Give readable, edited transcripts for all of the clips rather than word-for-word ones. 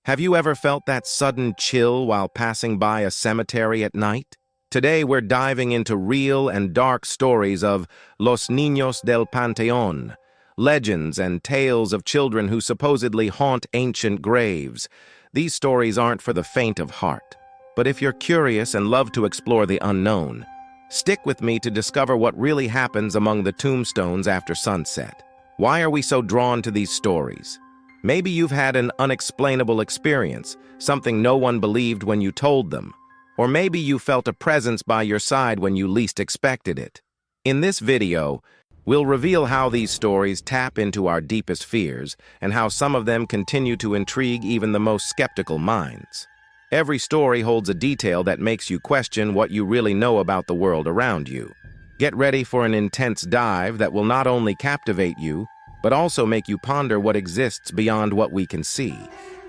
Have you ever felt that sudden chill while passing by a cemetery at night? Today we're diving into real and dark stories of Los Niños del Panteón, legends and tales of children who supposedly haunt ancient graves. These stories aren't for the faint of heart. But if you're curious and love to explore the unknown, stick with me to discover what really happens among the tombstones after sunset. Why are we so drawn to these stories? Maybe you've had an unexplainable experience, something no one believed when you told them. Or maybe you felt a presence by your side when you least expected it. In this video, we'll reveal how these stories tap into our deepest fears and how some of them continue to intrigue even the most skeptical minds. Every story holds a detail that makes you question what you really know about the world around you. Get ready for an intense dive that will not only captivate you, but also make you ponder what exists beyond what we can see.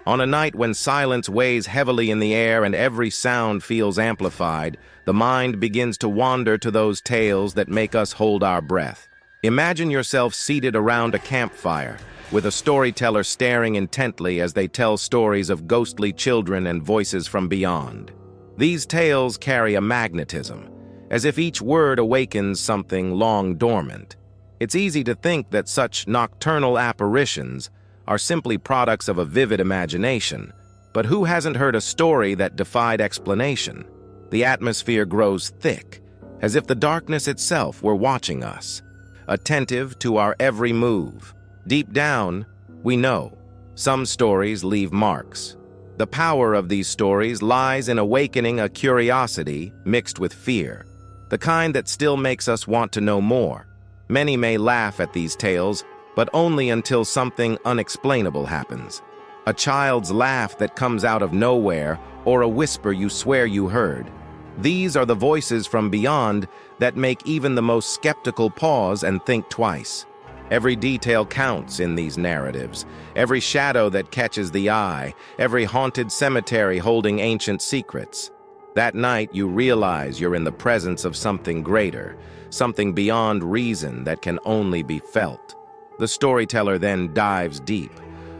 On a night when silence weighs heavily in the air and every sound feels amplified, the mind begins to wander to those tales that make us hold our breath. Imagine yourself seated around a campfire, with a storyteller staring intently as they tell stories of ghostly children and voices from beyond. These tales carry a magnetism, as if each word awakens something long dormant. It's easy to think that such nocturnal apparitions are simply products of a vivid imagination, but who hasn't heard a story that defied explanation? The atmosphere grows thick, as if the darkness itself were watching us, attentive to our every move. Deep down, we know, some stories leave marks. The power of these stories lies in awakening a curiosity mixed with fear, the kind that still makes us want to know more. Many may laugh at these tales, but only until something unexplainable happens. A child's laugh that comes out of nowhere, or a whisper you swear you heard. These are the voices from beyond that make even the most skeptical pause and think twice. Every detail counts in these narratives, every shadow that catches the eye, every haunted cemetery holding ancient secrets. That night you realize you're in the presence of something greater, something beyond reason that can only be felt. The storyteller then dives deep,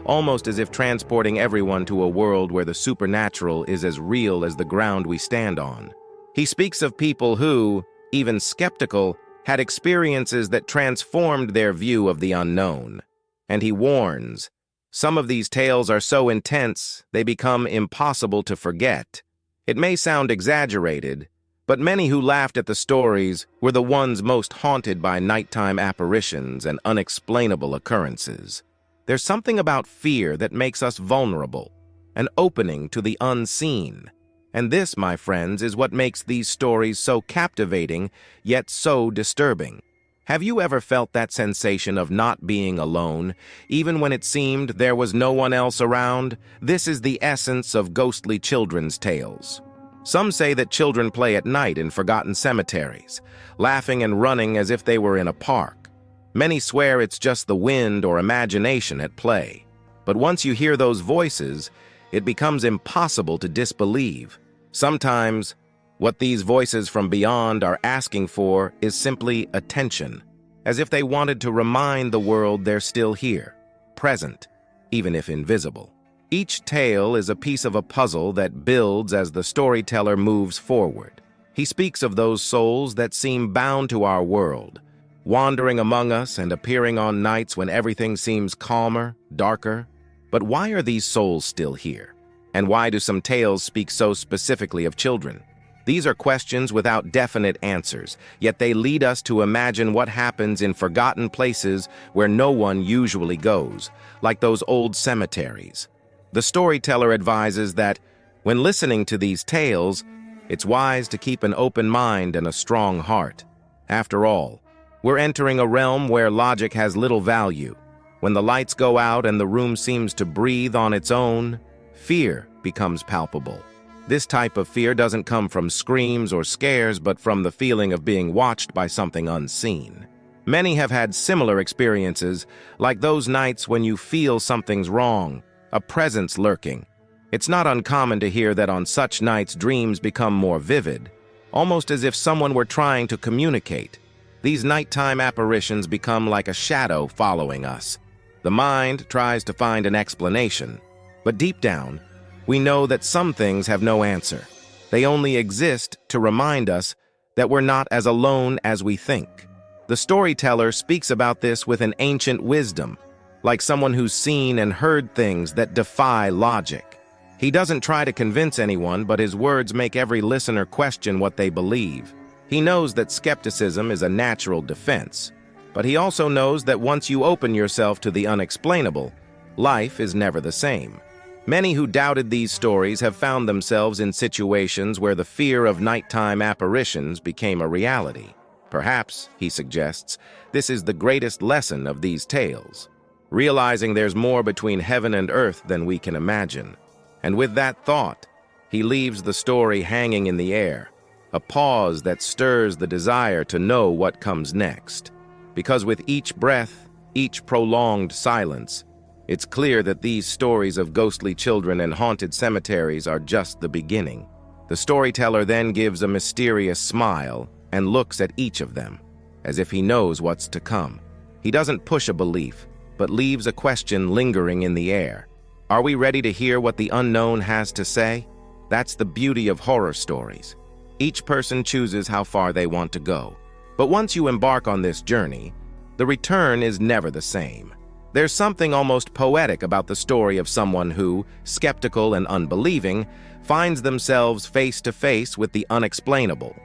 almost as if transporting everyone to a world where the supernatural is as real as the ground we stand on. He speaks of people who, even skeptical, had experiences that transformed their view of the unknown. And he warns, some of these tales are so intense they become impossible to forget. It may sound exaggerated, but many who laughed at the stories were the ones most haunted by nighttime apparitions and unexplainable occurrences. There's something about fear that makes us vulnerable, an opening to the unseen. And this, my friends, is what makes these stories so captivating, yet so disturbing. Have you ever felt that sensation of not being alone, even when it seemed there was no one else around? This is the essence of ghostly children's tales. Some say that children play at night in forgotten cemeteries, laughing and running as if they were in a park. Many swear it's just the wind or imagination at play. But once you hear those voices, it becomes impossible to disbelieve. Sometimes, what these voices from beyond are asking for is simply attention, as if they wanted to remind the world they're still here, present, even if invisible. Each tale is a piece of a puzzle that builds as the storyteller moves forward. He speaks of those souls that seem bound to our world, wandering among us and appearing on nights when everything seems calmer, darker. But why are these souls still here? And why do some tales speak so specifically of children? These are questions without definite answers, yet they lead us to imagine what happens in forgotten places where no one usually goes, like those old cemeteries. The storyteller advises that, when listening to these tales, it's wise to keep an open mind and a strong heart. After all, we're entering a realm where logic has little value. When the lights go out and the room seems to breathe on its own, fear becomes palpable. This type of fear doesn't come from screams or scares, but from the feeling of being watched by something unseen. Many have had similar experiences, like those nights when you feel something's wrong, a presence lurking. It's not uncommon to hear that on such nights dreams become more vivid, almost as if someone were trying to communicate. These nighttime apparitions become like a shadow following us. The mind tries to find an explanation, But deep down, we know that some things have no answer. They only exist to remind us that we're not as alone as we think. The storyteller speaks about this with an ancient wisdom, like someone who's seen and heard things that defy logic. He doesn't try to convince anyone, but his words make every listener question what they believe. He knows that skepticism is a natural defense, but he also knows that once you open yourself to the unexplainable, life is never the same. Many who doubted these stories have found themselves in situations where the fear of nighttime apparitions became a reality. Perhaps, he suggests, this is the greatest lesson of these tales, realizing there's more between heaven and earth than we can imagine. And with that thought, he leaves the story hanging in the air, a pause that stirs the desire to know what comes next. Because with each breath, each prolonged silence, it's clear that these stories of ghostly children and haunted cemeteries are just the beginning. The storyteller then gives a mysterious smile and looks at each of them, as if he knows what's to come. He doesn't push a belief, but leaves a question lingering in the air. Are we ready to hear what the unknown has to say? That's the beauty of horror stories. Each person chooses how far they want to go. But once you embark on this journey, the return is never the same. There's something almost poetic about the story of someone who, skeptical and unbelieving, finds themselves face to face with the unexplainable.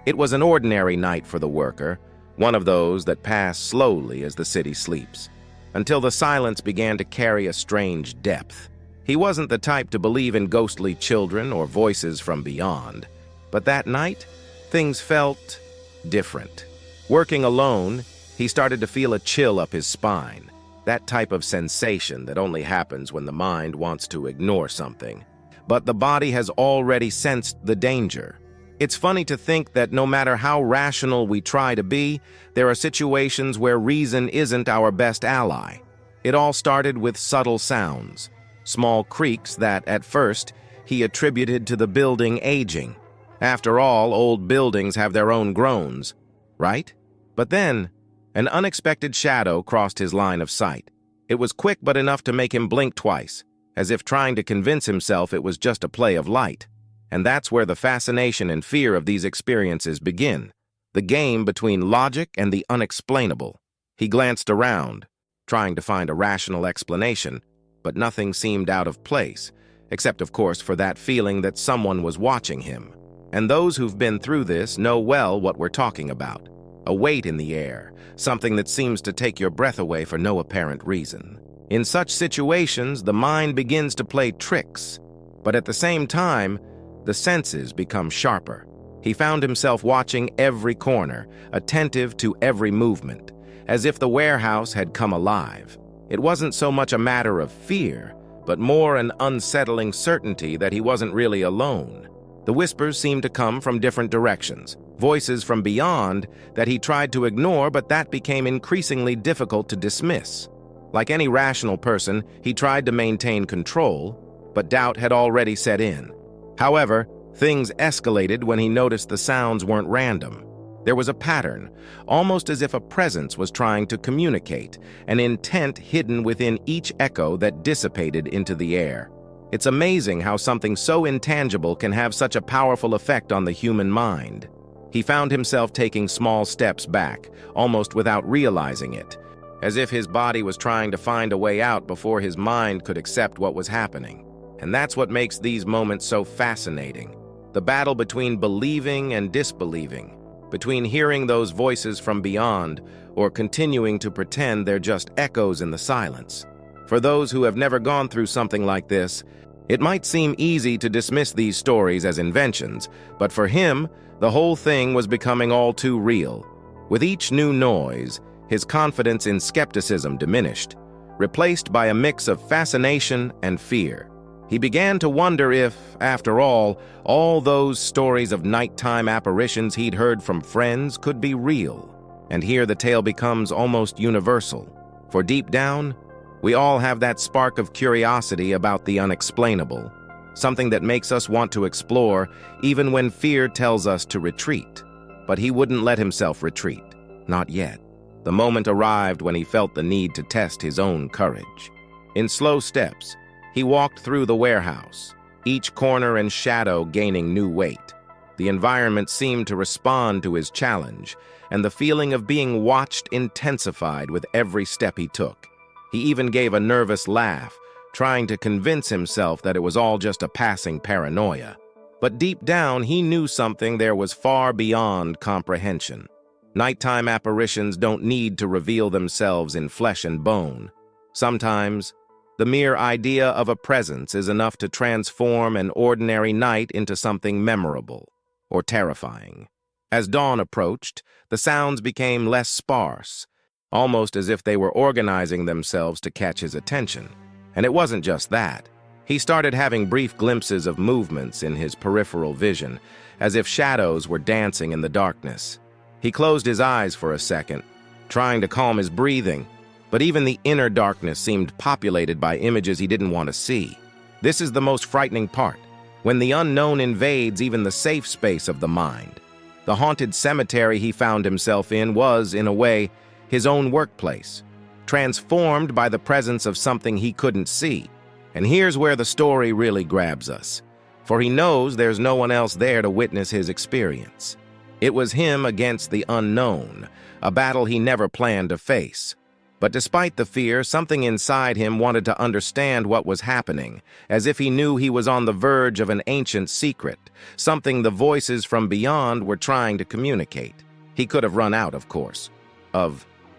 It was an ordinary night for the worker, one of those that pass slowly as the city sleeps, until the silence began to carry a strange depth. He wasn't the type to believe in ghostly children or voices from beyond, but that night, things felt different. Working alone, he started to feel a chill up his spine. That type of sensation that only happens when the mind wants to ignore something. But the body has already sensed the danger. It's funny to think that no matter how rational we try to be, there are situations where reason isn't our best ally. It all started with subtle sounds, small creaks that, at first, he attributed to the building aging. After all, old buildings have their own groans, right? But then, an unexpected shadow crossed his line of sight. It was quick but enough to make him blink twice, as if trying to convince himself it was just a play of light. And that's where the fascination and fear of these experiences begin, the game between logic and the unexplainable. He glanced around, trying to find a rational explanation, but nothing seemed out of place, except of course for that feeling that someone was watching him. And those who've been through this know well what we're talking about. A weight in the air, something that seems to take your breath away for no apparent reason. In such situations, the mind begins to play tricks, but at the same time, the senses become sharper. He found himself watching every corner, attentive to every movement, as if the warehouse had come alive. It wasn't so much a matter of fear, but more an unsettling certainty that he wasn't really alone. The whispers seemed to come from different directions, voices from beyond that he tried to ignore, but that became increasingly difficult to dismiss. Like any rational person, he tried to maintain control, but doubt had already set in. However, things escalated when he noticed the sounds weren't random. There was a pattern, almost as if a presence was trying to communicate, an intent hidden within each echo that dissipated into the air. It's amazing how something so intangible can have such a powerful effect on the human mind. He found himself taking small steps back, almost without realizing it, as if his body was trying to find a way out before his mind could accept what was happening. And that's what makes these moments so fascinating. The battle between believing and disbelieving, between hearing those voices from beyond or continuing to pretend they're just echoes in the silence. For those who have never gone through something like this, it might seem easy to dismiss these stories as inventions, but for him, the whole thing was becoming all too real. With each new noise, his confidence in skepticism diminished, replaced by a mix of fascination and fear. He began to wonder if, after all those stories of nighttime apparitions he'd heard from friends could be real. And here the tale becomes almost universal. For deep down, we all have that spark of curiosity about the unexplainable, something that makes us want to explore even when fear tells us to retreat. But he wouldn't let himself retreat, not yet. The moment arrived when he felt the need to test his own courage. In slow steps, He walked through the warehouse, each corner and shadow gaining new weight. The environment seemed to respond to his challenge, and the feeling of being watched intensified with every step he took. He even gave a nervous laugh, trying to convince himself that it was all just a passing paranoia. But deep down, he knew something there was far beyond comprehension. Nighttime apparitions don't need to reveal themselves in flesh and bone. Sometimes, the mere idea of a presence is enough to transform an ordinary night into something memorable or terrifying. As dawn approached, the sounds became less sparse, almost as if they were organizing themselves to catch his attention. And it wasn't just that. He started having brief glimpses of movements in his peripheral vision, as if shadows were dancing in the darkness. He closed his eyes for a second, trying to calm his breathing, but even the inner darkness seemed populated by images he didn't want to see. This is the most frightening part, when the unknown invades even the safe space of the mind. The haunted cemetery he found himself in was, in a way, his own workplace, transformed by the presence of something he couldn't see. And here's where the story really grabs us, for he knows there's no one else there to witness his experience. It was him against the unknown, a battle he never planned to face. But despite the fear, something inside him wanted to understand what was happening, as if he knew he was on the verge of an ancient secret, something the voices from beyond were trying to communicate. He could have run out, of course,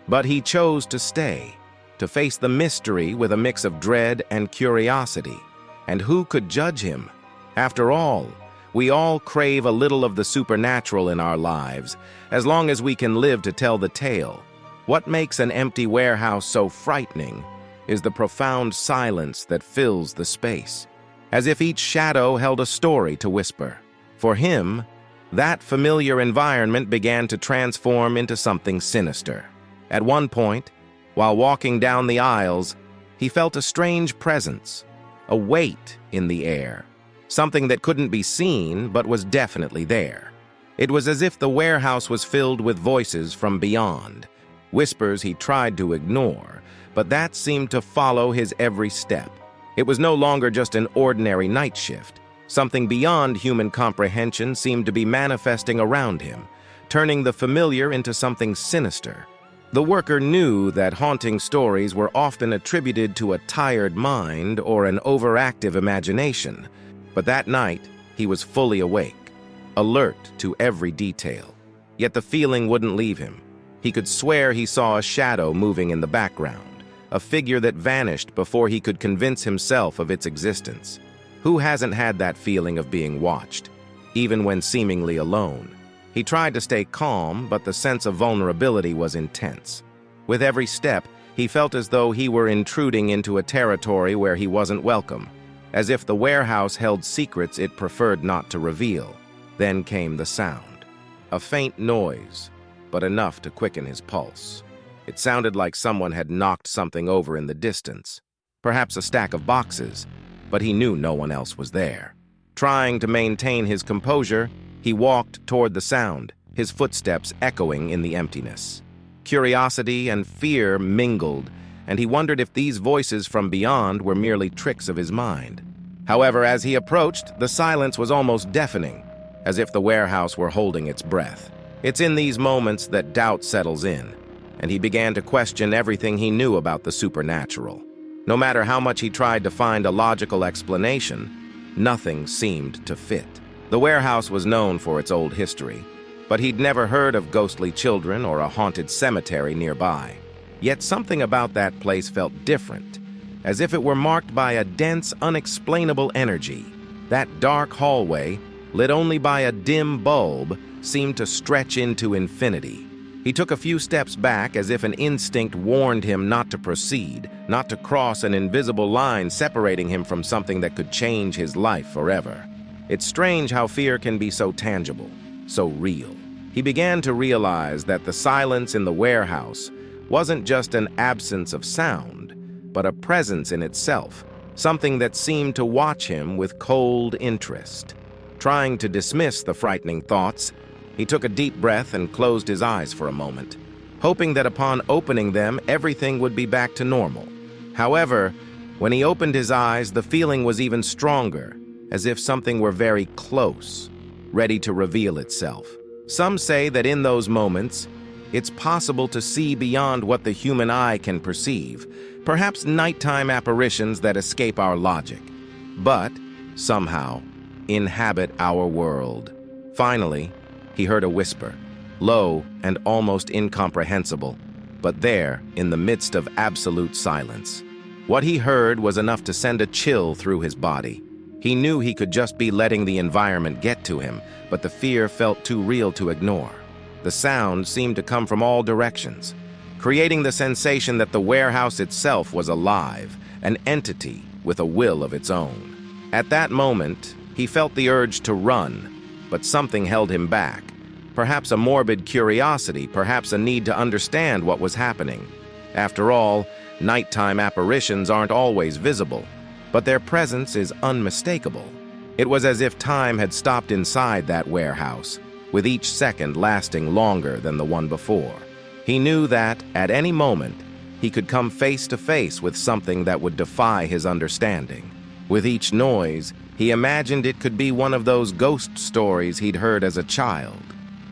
but he chose to stay, to face the mystery with a mix of dread and curiosity. And who could judge him? After all, we all crave a little of the supernatural in our lives, as long as we can live to tell the tale. What makes an empty warehouse so frightening is the profound silence that fills the space, as if each shadow held a story to whisper. For him, that familiar environment began to transform into something sinister. At one point, while walking down the aisles, he felt a strange presence, a weight in the air, something that couldn't be seen but was definitely there. It was as if the warehouse was filled with voices from beyond, whispers he tried to ignore, but that seemed to follow his every step. It was no longer just an ordinary night shift. Something beyond human comprehension seemed to be manifesting around him, turning the familiar into something sinister. The worker knew that haunting stories were often attributed to a tired mind or an overactive imagination, but that night he was fully awake, alert to every detail. Yet the feeling wouldn't leave him. He could swear he saw a shadow moving in the background, a figure that vanished before he could convince himself of its existence. Who hasn't had that feeling of being watched, even when seemingly alone? He tried to stay calm, but the sense of vulnerability was intense. With every step, he felt as though he were intruding into a territory where he wasn't welcome, as if the warehouse held secrets it preferred not to reveal. Then came the sound. A faint noise, but enough to quicken his pulse. It sounded like someone had knocked something over in the distance, perhaps a stack of boxes, but he knew no one else was there. Trying to maintain his composure, he walked toward the sound, his footsteps echoing in the emptiness. Curiosity and fear mingled, and he wondered if these voices from beyond were merely tricks of his mind. However, as he approached, the silence was almost deafening, as if the warehouse were holding its breath. It's in these moments that doubt settles in, and he began to question everything he knew about the supernatural. No matter how much he tried to find a logical explanation, nothing seemed to fit. The warehouse was known for its old history, but he'd never heard of ghostly children or a haunted cemetery nearby. Yet something about that place felt different, as if it were marked by a dense, unexplainable energy. That dark hallway, lit only by a dim bulb, seemed to stretch into infinity. He took a few steps back as if an instinct warned him not to proceed, not to cross an invisible line separating him from something that could change his life forever. It's strange how fear can be so tangible, so real. He began to realize that the silence in the warehouse wasn't just an absence of sound, but a presence in itself, something that seemed to watch him with cold interest. Trying to dismiss the frightening thoughts, he took a deep breath and closed his eyes for a moment, hoping that upon opening them, everything would be back to normal. However, When he opened his eyes, the feeling was even stronger, as if something were very close, ready to reveal itself. Some say that in those moments, it's possible to see beyond what the human eye can perceive, perhaps nighttime apparitions that escape our logic, but, somehow, inhabit our world. Finally, he heard a whisper, low and almost incomprehensible, but there, in the midst of absolute silence. What he heard was enough to send a chill through his body. He knew he could just be letting the environment get to him, but the fear felt too real to ignore. The sound seemed to come from all directions, creating the sensation that the warehouse itself was alive, an entity with a will of its own. At that moment, he felt the urge to run, but something held him back. Perhaps a morbid curiosity, perhaps a need to understand what was happening. After all, nighttime apparitions aren't always visible, but their presence is unmistakable. It was as if time had stopped inside that warehouse, with each second lasting longer than the one before. He knew that, at any moment, he could come face to face with something that would defy his understanding. With each noise, he imagined it could be one of those ghost stories he'd heard as a child.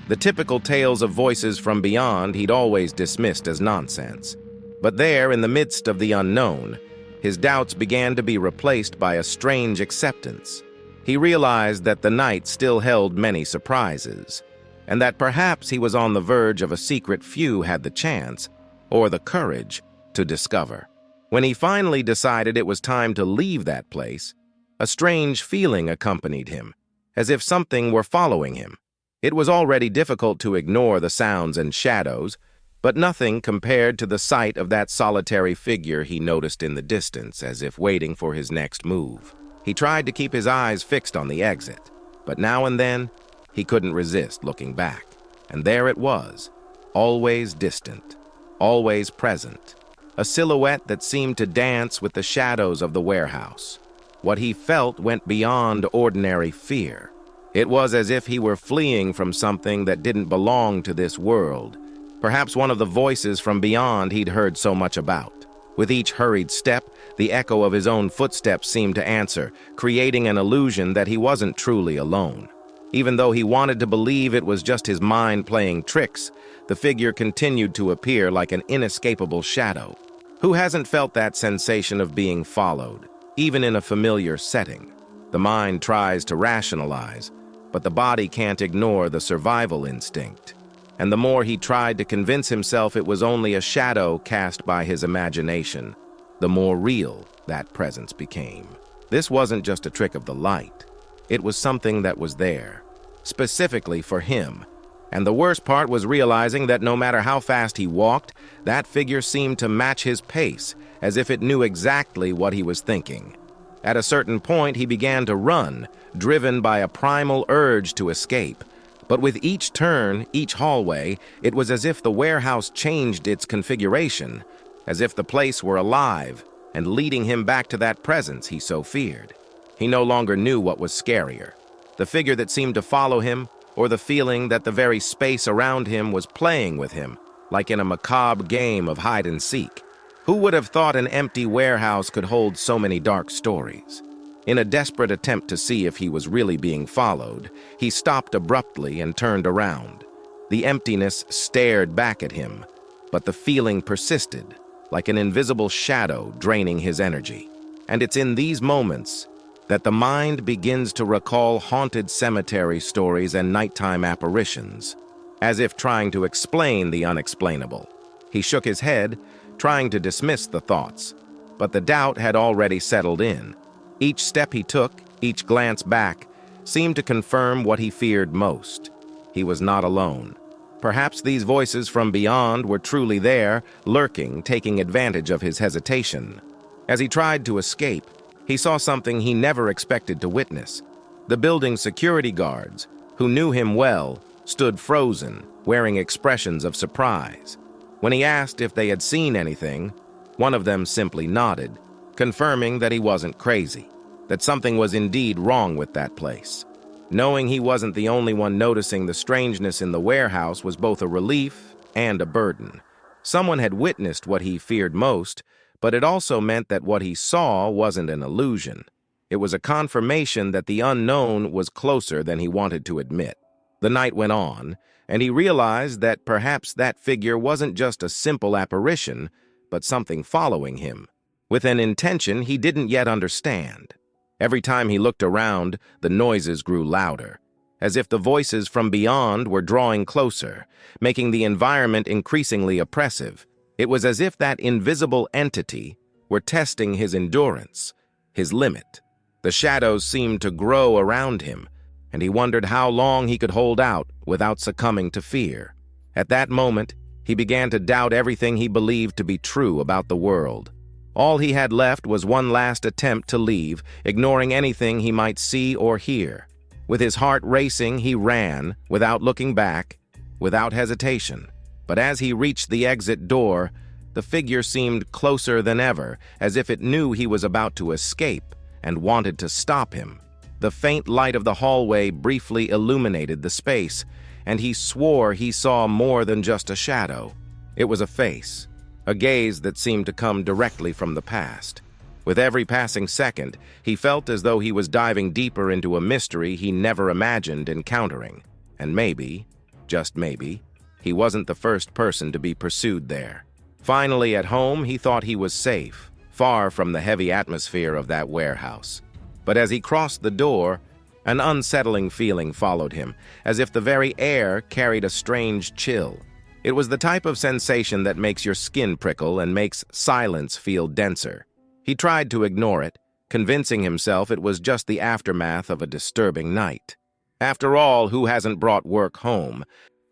The typical tales of voices from beyond he'd always dismissed as nonsense. But there, in the midst of the unknown, his doubts began to be replaced by a strange acceptance. He realized that the night still held many surprises, and that perhaps he was on the verge of a secret few had the chance, or the courage, to discover. When he finally decided it was time to leave that place, a strange feeling accompanied him, as if something were following him. It was already difficult to ignore the sounds and shadows, but nothing compared to the sight of that solitary figure he noticed in the distance, as if waiting for his next move. He tried to keep his eyes fixed on the exit, but now and then, he couldn't resist looking back. And there it was, always distant, always present, a silhouette that seemed to dance with the shadows of the warehouse. What he felt went beyond ordinary fear. It was as if he were fleeing from something that didn't belong to this world, perhaps one of the voices from beyond he'd heard so much about. With each hurried step, the echo of his own footsteps seemed to answer, creating an illusion that he wasn't truly alone. Even though he wanted to believe it was just his mind playing tricks, the figure continued to appear like an inescapable shadow. Who hasn't felt that sensation of being followed, even in a familiar setting? The mind tries to rationalize, but the body can't ignore the survival instinct. And the more he tried to convince himself it was only a shadow cast by his imagination, the more real that presence became. This wasn't just a trick of the light. It was something that was there, specifically for him. And the worst part was realizing that no matter how fast he walked, that figure seemed to match his pace, as if it knew exactly what he was thinking. At a certain point, he began to run, driven by a primal urge to escape. But with each turn, each hallway, it was as if the warehouse changed its configuration, as if the place were alive and leading him back to that presence he so feared. He no longer knew what was scarier, the figure that seemed to follow him, or the feeling that the very space around him was playing with him, like in a macabre game of hide and seek. Who would have thought an empty warehouse could hold so many dark stories? In a desperate attempt to see if he was really being followed, he stopped abruptly and turned around. The emptiness stared back at him, but the feeling persisted, like an invisible shadow draining his energy. And it's in these moments that the mind begins to recall haunted cemetery stories and nighttime apparitions, as if trying to explain the unexplainable. He shook his head, trying to dismiss the thoughts, but the doubt had already settled in. Each step he took, each glance back, seemed to confirm what he feared most. He was not alone. Perhaps these voices from beyond were truly there, lurking, taking advantage of his hesitation. As he tried to escape, he saw something he never expected to witness. The building's security guards, who knew him well, stood frozen, wearing expressions of surprise. When he asked if they had seen anything, one of them simply nodded, confirming that he wasn't crazy, that something was indeed wrong with that place. Knowing he wasn't the only one noticing the strangeness in the warehouse was both a relief and a burden. Someone had witnessed what he feared most, But it also meant that what he saw wasn't an illusion. It was a confirmation that the unknown was closer than he wanted to admit. The night went on, and he realized that perhaps that figure wasn't just a simple apparition, but something following him, with an intention he didn't yet understand. Every time he looked around, the noises grew louder, as if the voices from beyond were drawing closer, making the environment increasingly oppressive. It was as if that invisible entity were testing his endurance, his limit. The shadows seemed to grow around him, and he wondered how long he could hold out without succumbing to fear. At that moment, he began to doubt everything he believed to be true about the world. All he had left was one last attempt to leave, ignoring anything he might see or hear. With his heart racing, he ran, without looking back, without hesitation. But as he reached the exit door, the figure seemed closer than ever, as if it knew he was about to escape and wanted to stop him. The faint light of the hallway briefly illuminated the space, and he swore he saw more than just a shadow. It was a face, a gaze that seemed to come directly from the past. With every passing second, he felt as though he was diving deeper into a mystery he never imagined encountering. And maybe, just maybe, he wasn't the first person to be pursued there. Finally, at home, he thought he was safe, far from the heavy atmosphere of that warehouse. But as he crossed the door, an unsettling feeling followed him, as if the very air carried a strange chill. It was the type of sensation that makes your skin prickle and makes silence feel denser. He tried to ignore it, convincing himself it was just the aftermath of a disturbing night. After all, who hasn't brought work home,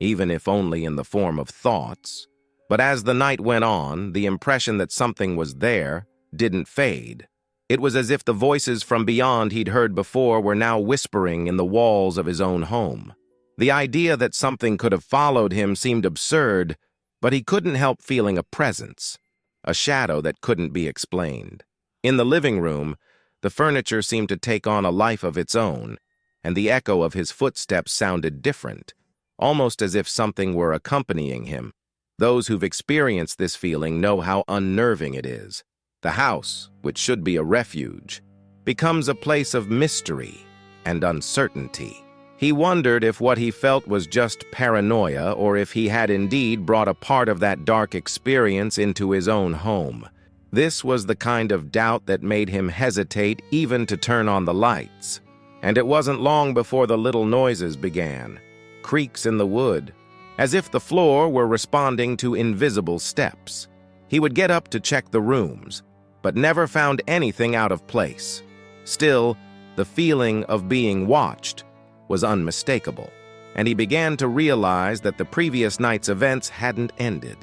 even if only in the form of thoughts? But as the night went on, the impression that something was there didn't fade. It was as if the voices from beyond he'd heard before were now whispering in the walls of his own home. The idea that something could have followed him seemed absurd, but he couldn't help feeling a presence, a shadow that couldn't be explained. In the living room, the furniture seemed to take on a life of its own, and the echo of his footsteps sounded different, almost as if something were accompanying him. Those who've experienced this feeling know how unnerving it is. The house, which should be a refuge, becomes a place of mystery and uncertainty. He wondered if what he felt was just paranoia or if he had indeed brought a part of that dark experience into his own home. This was the kind of doubt that made him hesitate even to turn on the lights. And it wasn't long before the little noises began, creaks in the wood, as if the floor were responding to invisible steps. He would get up to check the rooms, but never found anything out of place. Still, the feeling of being watched was unmistakable, and he began to realize that the previous night's events hadn't ended.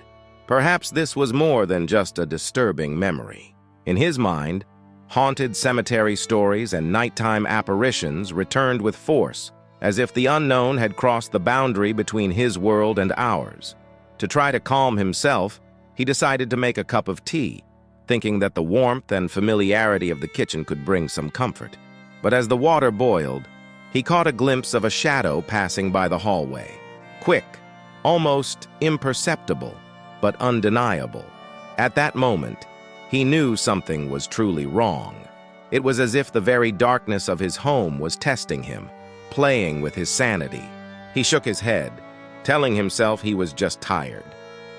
Perhaps this was more than just a disturbing memory. In his mind, haunted cemetery stories and nighttime apparitions returned with force, as if the unknown had crossed the boundary between his world and ours. To try to calm himself, he decided to make a cup of tea, thinking that the warmth and familiarity of the kitchen could bring some comfort. But as the water boiled, he caught a glimpse of a shadow passing by the hallway. Quick, almost imperceptible, but undeniable. At that moment, he knew something was truly wrong. It was as if the very darkness of his home was testing him, playing with his sanity. He shook his head, telling himself he was just tired,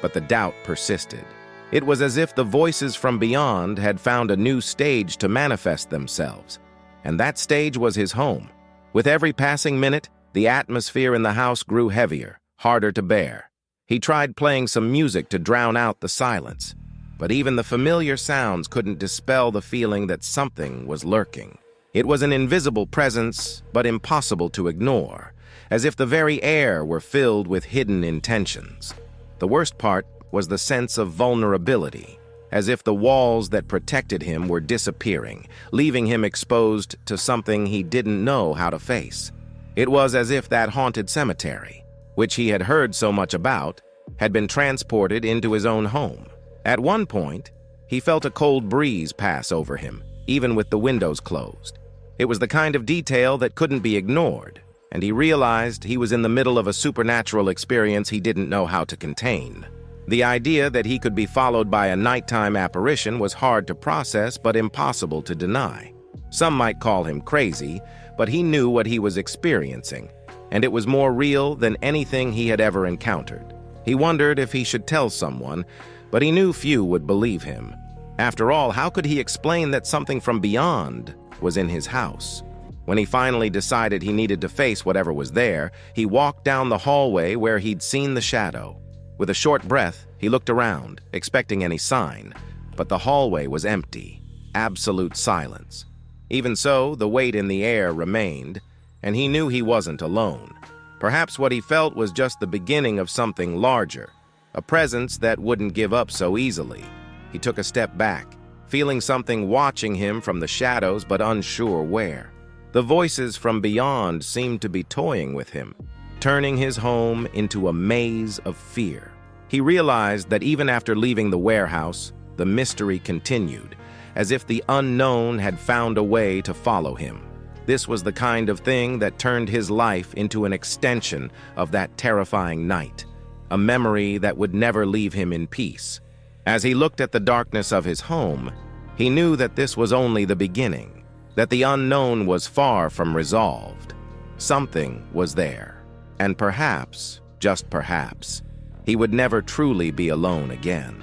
but the doubt persisted. It was as if the voices from beyond had found a new stage to manifest themselves, and that stage was his home. With every passing minute, the atmosphere in the house grew heavier, harder to bear. He tried playing some music to drown out the silence, but even the familiar sounds couldn't dispel the feeling that something was lurking. It was an invisible presence, but impossible to ignore, as if the very air were filled with hidden intentions. The worst part was the sense of vulnerability, as if the walls that protected him were disappearing, leaving him exposed to something he didn't know how to face. It was as if that haunted cemetery, which he had heard so much about, had been transported into his own home. At one point, he felt a cold breeze pass over him, even with the windows closed. It was the kind of detail that couldn't be ignored, and he realized he was in the middle of a supernatural experience he didn't know how to contain. The idea that he could be followed by a nighttime apparition was hard to process but impossible to deny. Some might call him crazy, but he knew what he was experiencing, and it was more real than anything he had ever encountered. He wondered if he should tell someone, but he knew few would believe him. After all, how could he explain that something from beyond was in his house? When he finally decided he needed to face whatever was there, he walked down the hallway where he'd seen the shadow. With a short breath, he looked around, expecting any sign, but the hallway was empty, absolute silence. Even so, the weight in the air remained, and he knew he wasn't alone. Perhaps what he felt was just the beginning of something larger, a presence that wouldn't give up so easily. He took a step back, feeling something watching him from the shadows but unsure where. The voices from beyond seemed to be toying with him, turning his home into a maze of fear. He realized that even after leaving the warehouse, the mystery continued, as if the unknown had found a way to follow him. This was the kind of thing that turned his life into an extension of that terrifying night, a memory that would never leave him in peace. As he looked at the darkness of his home, he knew that this was only the beginning, that the unknown was far from resolved. Something was there, and perhaps, just perhaps, he would never truly be alone again.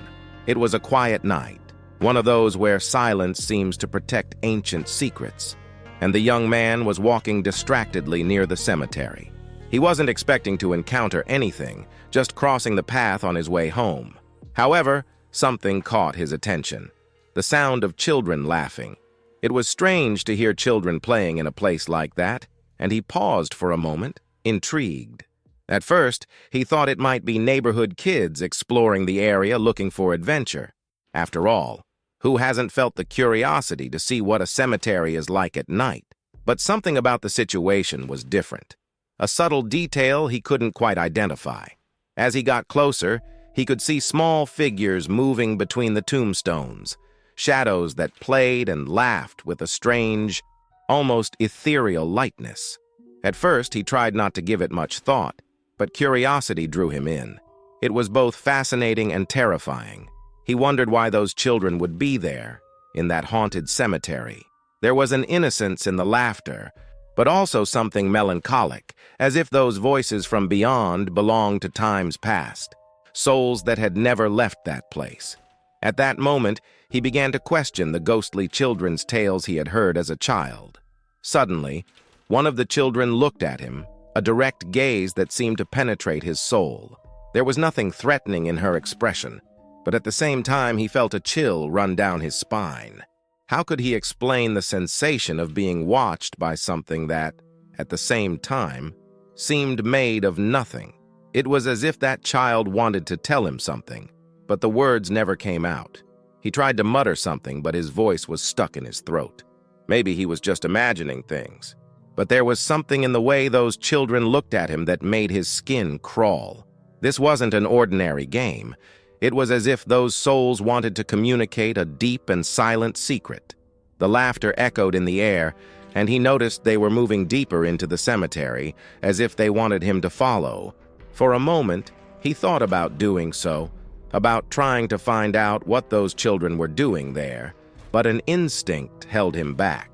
It was a quiet night, one of those where silence seems to protect ancient secrets, and the young man was walking distractedly near the cemetery. He wasn't expecting to encounter anything, just crossing the path on his way home. However, something caught his attention: the sound of children laughing. It was strange to hear children playing in a place like that, and he paused for a moment, intrigued. At first, he thought it might be neighborhood kids exploring the area looking for adventure. After all, who hasn't felt the curiosity to see what a cemetery is like at night? But something about the situation was different. A subtle detail he couldn't quite identify. As he got closer, he could see small figures moving between the tombstones, shadows that played and laughed with a strange, almost ethereal lightness. At first, he tried not to give it much thought, but curiosity drew him in. It was both fascinating and terrifying. He wondered why those children would be there, in that haunted cemetery. There was an innocence in the laughter, but also something melancholic, as if those voices from beyond belonged to times past, souls that had never left that place. At that moment, he began to question the ghostly children's tales he had heard as a child. Suddenly, one of the children looked at him, a direct gaze that seemed to penetrate his soul. There was nothing threatening in her expression, but at the same time he felt a chill run down his spine. How could he explain the sensation of being watched by something that, at the same time, seemed made of nothing? It was as if that child wanted to tell him something, but the words never came out. He tried to mutter something, but his voice was stuck in his throat. Maybe he was just imagining things. But there was something in the way those children looked at him that made his skin crawl. This wasn't an ordinary game. It was as if those souls wanted to communicate a deep and silent secret. The laughter echoed in the air, and he noticed they were moving deeper into the cemetery, as if they wanted him to follow. For a moment, he thought about doing so, about trying to find out what those children were doing there, but an instinct held him back.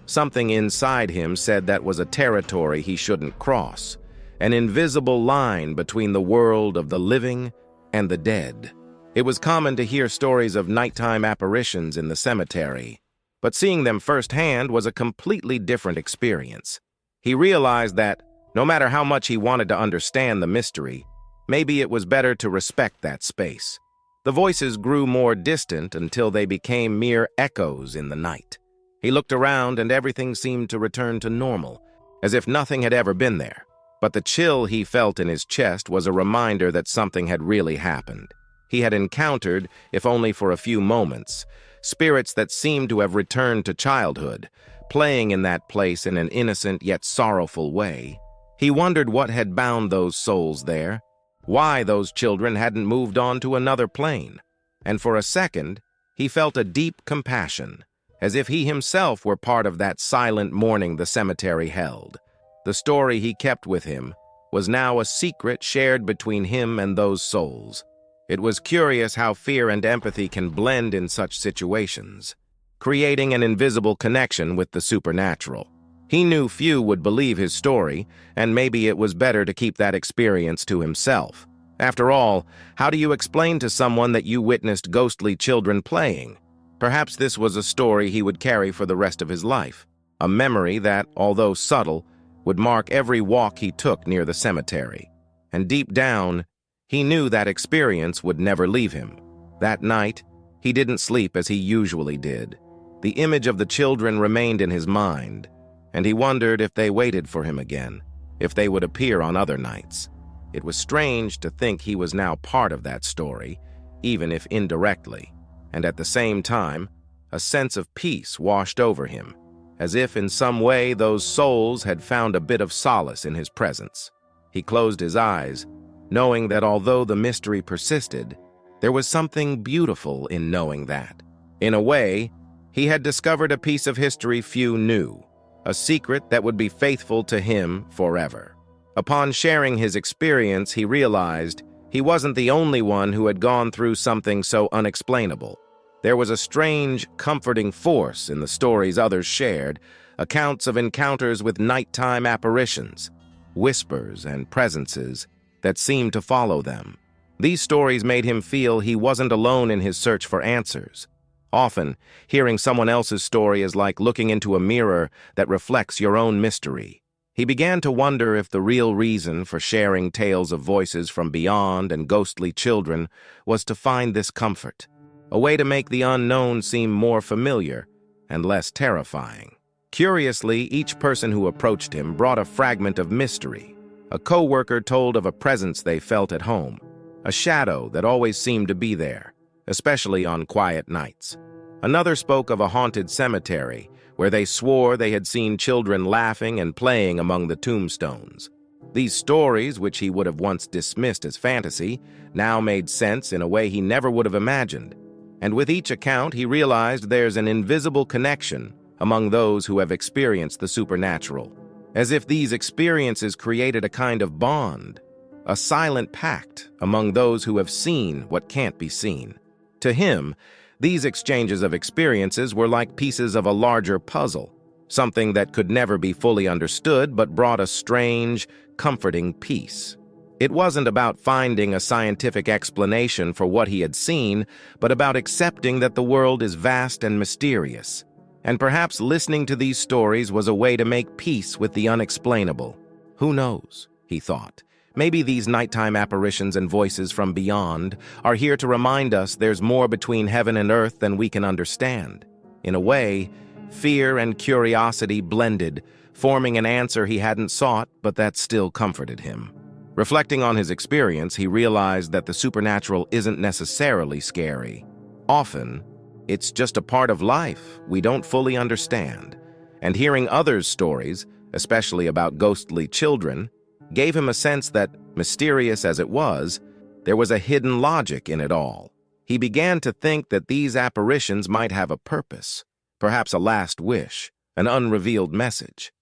Something inside him said that was a territory he shouldn't cross, an invisible line between the world of the living and the dead. It was common to hear stories of nighttime apparitions in the cemetery, but seeing them firsthand was a completely different experience. He realized that, no matter how much he wanted to understand the mystery, maybe it was better to respect that space. The voices grew more distant until they became mere echoes in the night. He looked around and everything seemed to return to normal, as if nothing had ever been there. But the chill he felt in his chest was a reminder that something had really happened. He had encountered, if only for a few moments, spirits that seemed to have returned to childhood, playing in that place in an innocent yet sorrowful way. He wondered what had bound those souls there, why those children hadn't moved on to another plane. And for a second, he felt a deep compassion, as if he himself were part of that silent mourning the cemetery held. The story he kept with him was now a secret shared between him and those souls. It was curious how fear and empathy can blend in such situations, creating an invisible connection with the supernatural. He knew few would believe his story, and maybe it was better to keep that experience to himself. After all, how do you explain to someone that you witnessed ghostly children playing? Perhaps this was a story he would carry for the rest of his life, a memory that, although subtle, would mark every walk he took near the cemetery. And deep down, he knew that experience would never leave him. That night, he didn't sleep as he usually did. The image of the children remained in his mind, and he wondered if they waited for him again, if they would appear on other nights. It was strange to think he was now part of that story, even if indirectly, and at the same time, a sense of peace washed over him, as if in some way those souls had found a bit of solace in his presence. He closed his eyes, knowing that although the mystery persisted, there was something beautiful in knowing that. In a way, he had discovered a piece of history few knew, a secret that would be faithful to him forever. Upon sharing his experience, he realized he wasn't the only one who had gone through something so unexplainable. There was a strange, comforting force in the stories others shared, accounts of encounters with nighttime apparitions, whispers and presences that seemed to follow them. These stories made him feel he wasn't alone in his search for answers. Often, hearing someone else's story is like looking into a mirror that reflects your own mystery. He began to wonder if the real reason for sharing tales of voices from beyond and ghostly children was to find this comfort, a way to make the unknown seem more familiar and less terrifying. Curiously, each person who approached him brought a fragment of mystery. A co-worker told of a presence they felt at home, a shadow that always seemed to be there, especially on quiet nights. Another spoke of a haunted cemetery where they swore they had seen children laughing and playing among the tombstones. These stories, which he would have once dismissed as fantasy, now made sense in a way he never would have imagined. And with each account, he realized there's an invisible connection among those who have experienced the supernatural, as if these experiences created a kind of bond, a silent pact among those who have seen what can't be seen. To him, these exchanges of experiences were like pieces of a larger puzzle, something that could never be fully understood but brought a strange, comforting peace. It wasn't about finding a scientific explanation for what he had seen, but about accepting that the world is vast and mysterious. And perhaps listening to these stories was a way to make peace with the unexplainable. Who knows, he thought. Maybe these nighttime apparitions and voices from beyond are here to remind us there's more between heaven and earth than we can understand. In a way, fear and curiosity blended, forming an answer he hadn't sought, but that still comforted him. Reflecting on his experience, he realized that the supernatural isn't necessarily scary. Often, it's just a part of life we don't fully understand. And hearing others' stories, especially about ghostly children, gave him a sense that, mysterious as it was, there was a hidden logic in it all. He began to think that these apparitions might have a purpose, perhaps a last wish, an unrevealed message.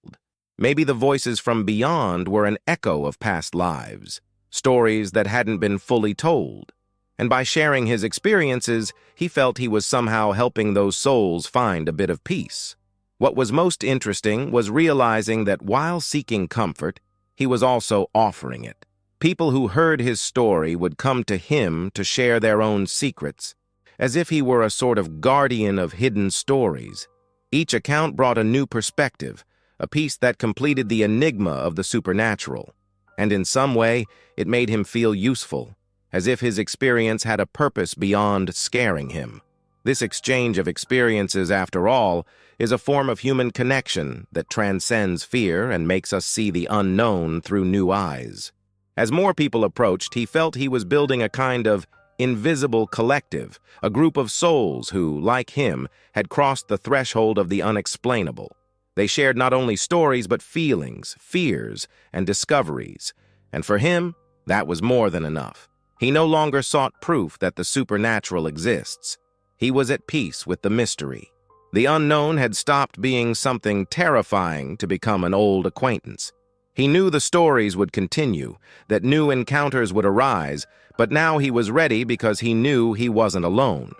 Maybe the voices from beyond were an echo of past lives, stories that hadn't been fully told. And by sharing his experiences, he felt he was somehow helping those souls find a bit of peace. What was most interesting was realizing that while seeking comfort, he was also offering it. People who heard his story would come to him to share their own secrets, as if he were a sort of guardian of hidden stories. Each account brought a new perspective, a piece that completed the enigma of the supernatural. And in some way, it made him feel useful, as if his experience had a purpose beyond scaring him. This exchange of experiences, after all, is a form of human connection that transcends fear and makes us see the unknown through new eyes. As more people approached, he felt he was building a kind of invisible collective, a group of souls who, like him, had crossed the threshold of the unexplainable. They shared not only stories but feelings, fears, and discoveries. And for him, that was more than enough. He no longer sought proof that the supernatural exists. He was at peace with the mystery. The unknown had stopped being something terrifying to become an old acquaintance. He knew the stories would continue, that new encounters would arise, but now he was ready because he knew he wasn't alone.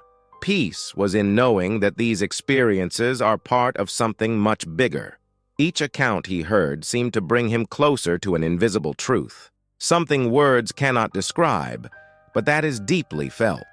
Peace was in knowing that these experiences are part of something much bigger. Each account he heard seemed to bring him closer to an invisible truth, something words cannot describe, but that is deeply felt.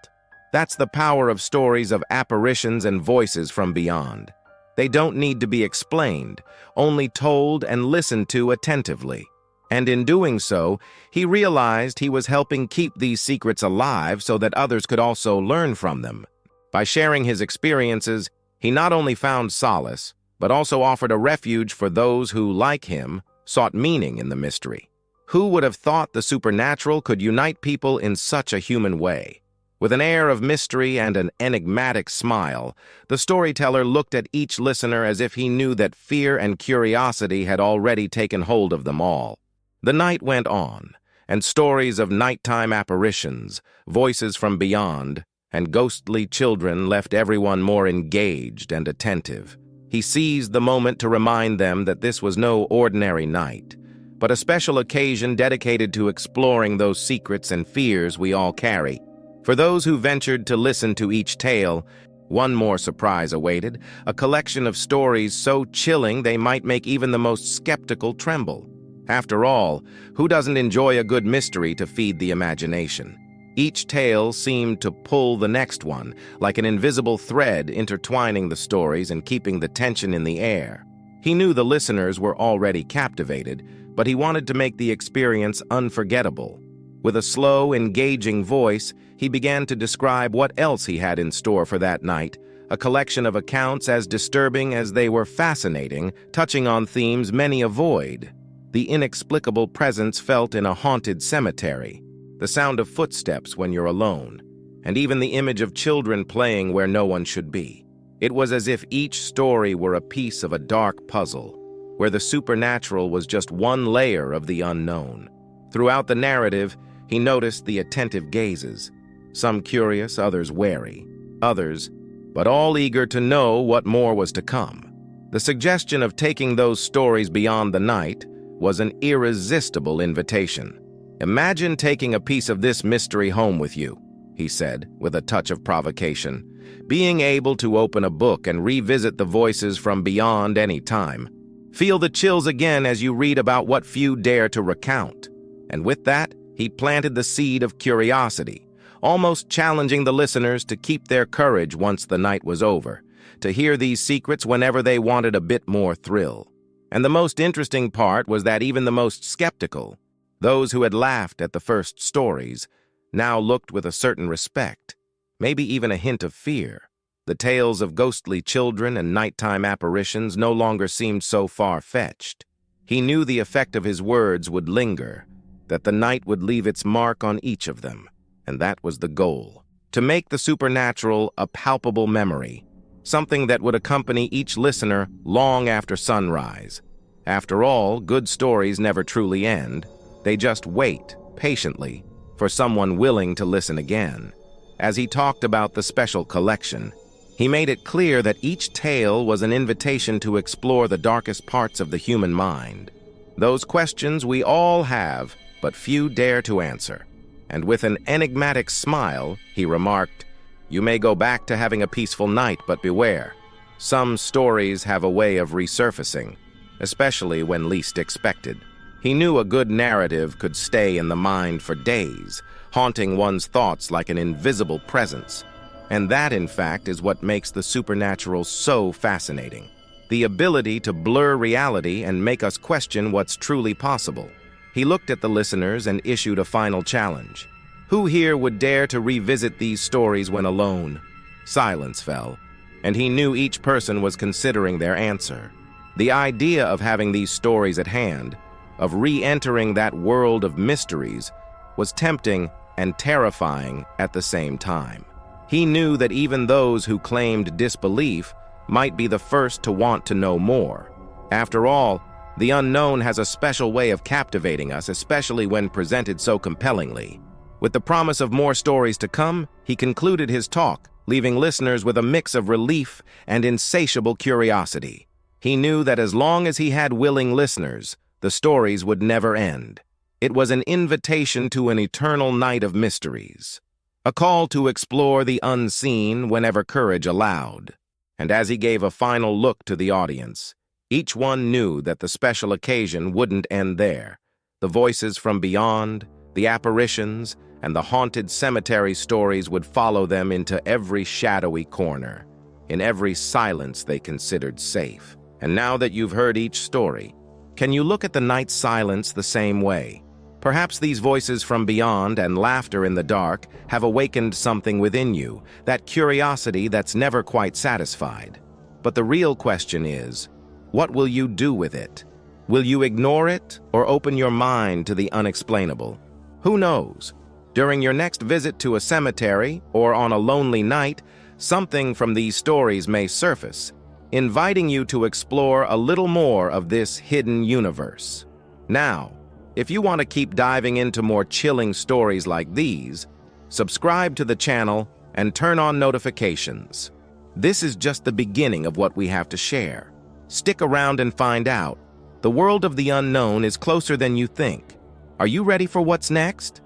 That's the power of stories of apparitions and voices from beyond. They don't need to be explained, only told and listened to attentively. And in doing so, he realized he was helping keep these secrets alive so that others could also learn from them. By sharing his experiences, he not only found solace, but also offered a refuge for those who, like him, sought meaning in the mystery. Who would have thought the supernatural could unite people in such a human way? With an air of mystery and an enigmatic smile, the storyteller looked at each listener as if he knew that fear and curiosity had already taken hold of them all. The night went on, and stories of nighttime apparitions, voices from beyond, and ghostly children left everyone more engaged and attentive. He seized the moment to remind them that this was no ordinary night, but a special occasion dedicated to exploring those secrets and fears we all carry. For those who ventured to listen to each tale, one more surprise awaited, a collection of stories so chilling they might make even the most skeptical tremble. After all, who doesn't enjoy a good mystery to feed the imagination? Each tale seemed to pull the next one, like an invisible thread intertwining the stories and keeping the tension in the air. He knew the listeners were already captivated, but he wanted to make the experience unforgettable. With a slow, engaging voice, he began to describe what else he had in store for that night, a collection of accounts as disturbing as they were fascinating, touching on themes many avoid. The inexplicable presence felt in a haunted cemetery, the sound of footsteps when you're alone, and even the image of children playing where no one should be. It was as if each story were a piece of a dark puzzle, where the supernatural was just one layer of the unknown. Throughout the narrative, he noticed the attentive gazes, some curious, others wary, but all eager to know what more was to come. The suggestion of taking those stories beyond the night was an irresistible invitation. "Imagine taking a piece of this mystery home with you," he said, with a touch of provocation. "Being able to open a book and revisit the voices from beyond any time. Feel the chills again as you read about what few dare to recount." And with that, he planted the seed of curiosity, almost challenging the listeners to keep their courage once the night was over, to hear these secrets whenever they wanted a bit more thrill. And the most interesting part was that even the most skeptical, those who had laughed at the first stories, now looked with a certain respect, maybe even a hint of fear. The tales of ghostly children and nighttime apparitions no longer seemed so far-fetched. He knew the effect of his words would linger, that the night would leave its mark on each of them, and that was the goal. To make the supernatural a palpable memory, something that would accompany each listener long after sunrise. After all, good stories never truly end. They just wait, patiently, for someone willing to listen again. As he talked about the special collection, he made it clear that each tale was an invitation to explore the darkest parts of the human mind. Those questions we all have, but few dare to answer. And with an enigmatic smile, he remarked, "You may go back to having a peaceful night, but beware. Some stories have a way of resurfacing, especially when least expected." He knew a good narrative could stay in the mind for days, haunting one's thoughts like an invisible presence. And that, in fact, is what makes the supernatural so fascinating. The ability to blur reality and make us question what's truly possible. He looked at the listeners and issued a final challenge. Who here would dare to revisit these stories when alone? Silence fell, and he knew each person was considering their answer. The idea of having these stories at hand, of re-entering that world of mysteries, was tempting and terrifying at the same time. He knew that even those who claimed disbelief might be the first to want to know more. After all, the unknown has a special way of captivating us, especially when presented so compellingly. With the promise of more stories to come, he concluded his talk, leaving listeners with a mix of relief and insatiable curiosity. He knew that as long as he had willing listeners, The stories would never end. It was an invitation to an eternal night of mysteries, a call to explore the unseen whenever courage allowed. And as he gave a final look to the audience, each one knew that the special occasion wouldn't end there. The voices from beyond, the apparitions, and the haunted cemetery stories would follow them into every shadowy corner, in every silence they considered safe. And now that you've heard each story, can you look at the night silence the same way? Perhaps these voices from beyond and laughter in the dark have awakened something within you, that curiosity that's never quite satisfied. But the real question is, what will you do with it? Will you ignore it or open your mind to the unexplainable? Who knows? During your next visit to a cemetery or on a lonely night, something from these stories may surface, inviting you to explore a little more of this hidden universe. Now, if you want to keep diving into more chilling stories like these, subscribe to the channel and turn on notifications. This is just the beginning of what we have to share. Stick around and find out. The world of the unknown is closer than you think. Are you ready for what's next?